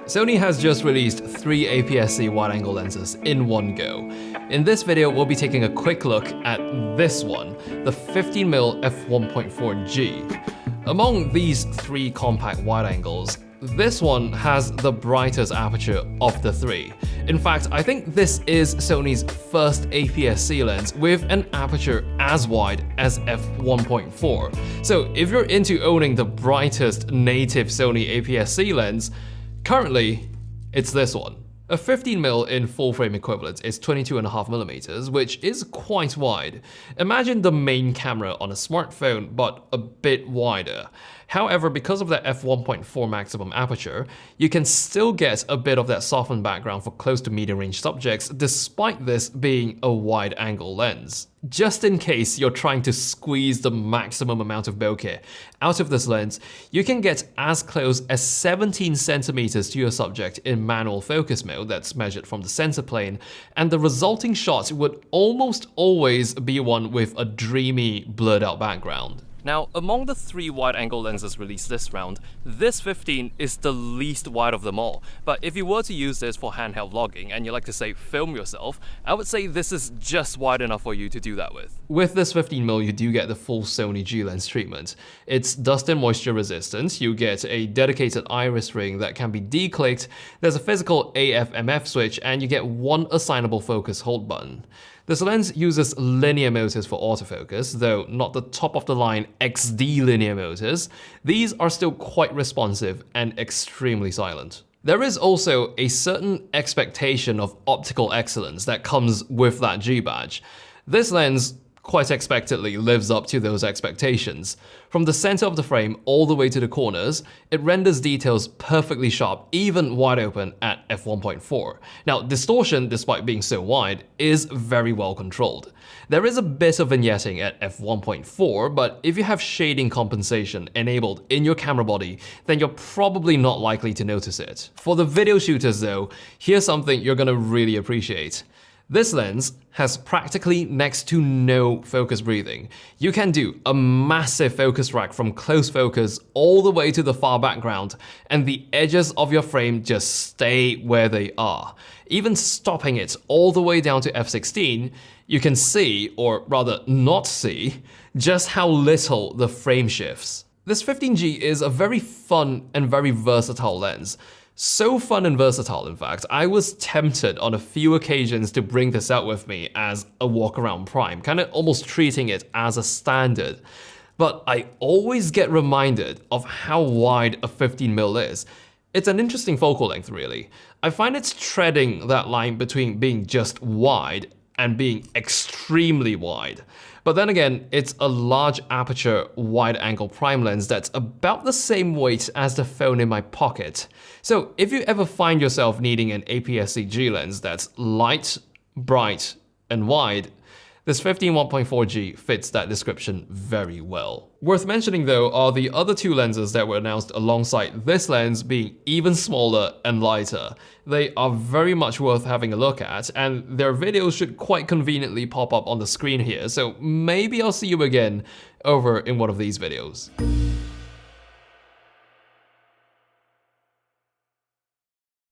Sony has just released 3 APS-C wide-angle lenses in one go. In this video, we'll be taking a quick look at this one, the 15mm f1.4G. Among these 3 compact wide-angles, this one has the brightest aperture of the 3. In fact, I think this is Sony's first APS-C lens with an aperture as wide as f1.4. So if you're into owning the brightest native Sony APS-C lens, currently it's this one. A 15mm in full-frame equivalent is 22.5mm, which is quite wide. Imagine the main camera on a smartphone, but a bit wider. However, because of that f1.4 maximum aperture, you can still get a bit of that softened background for close to medium-range subjects, despite this being a wide-angle lens. Just in case you're trying to squeeze the maximum amount of bokeh out of this lens, you can get as close as 17 centimeters to your subject in manual focus mode that's measured from the center plane, and the resulting shot would almost always be one with a dreamy, blurred-out background. Now, among the 3 wide-angle lenses released this round, this 15 is the least wide of them all. But if you were to use this for handheld vlogging and you like to say film yourself, I would say this is just wide enough for you to do that with. With this 15mm, you do get the full Sony G-Lens treatment. It's dust and moisture resistant, you get a dedicated iris ring that can be declicked, there's a physical AF/MF switch, and you get one assignable focus hold button. This lens uses linear motors for autofocus, though not the top-of-the-line XD linear motors. These are still quite responsive and extremely silent. There is also a certain expectation of optical excellence that comes with that G badge. This lens quite expectedly lives up to those expectations. From the center of the frame all the way to the corners, it renders details perfectly sharp, even wide open at f1.4. Now, distortion, despite being so wide, is very well controlled. There is a bit of vignetting at f1.4, but if you have shading compensation enabled in your camera body, then you're probably not likely to notice it. For the video shooters though, here's something you're gonna really appreciate. This lens has practically next to no focus breathing. You can do a massive focus rack from close focus all the way to the far background, and the edges of your frame just stay where they are. Even stopping it all the way down to f16, you can see, or rather not see, just how little the frame shifts. This 15G is a very fun and very versatile lens. So fun and versatile, in fact, I was tempted on a few occasions to bring this out with me as a walk-around prime, kind of almost treating it as a standard. But I always get reminded of how wide a 15mm is. It's an interesting focal length, really. I find it's treading that line between being just wide and being extremely wide. But then again, it's a large aperture wide-angle prime lens that's about the same weight as the phone in my pocket. So if you ever find yourself needing an APS-C G lens that's light, bright, and wide, this 15-1.4G fits that description very well. Worth mentioning though are the other 2 lenses that were announced alongside this lens being even smaller and lighter. They are very much worth having a look at, and their videos should quite conveniently pop up on the screen here, so maybe I'll see you again over in one of these videos.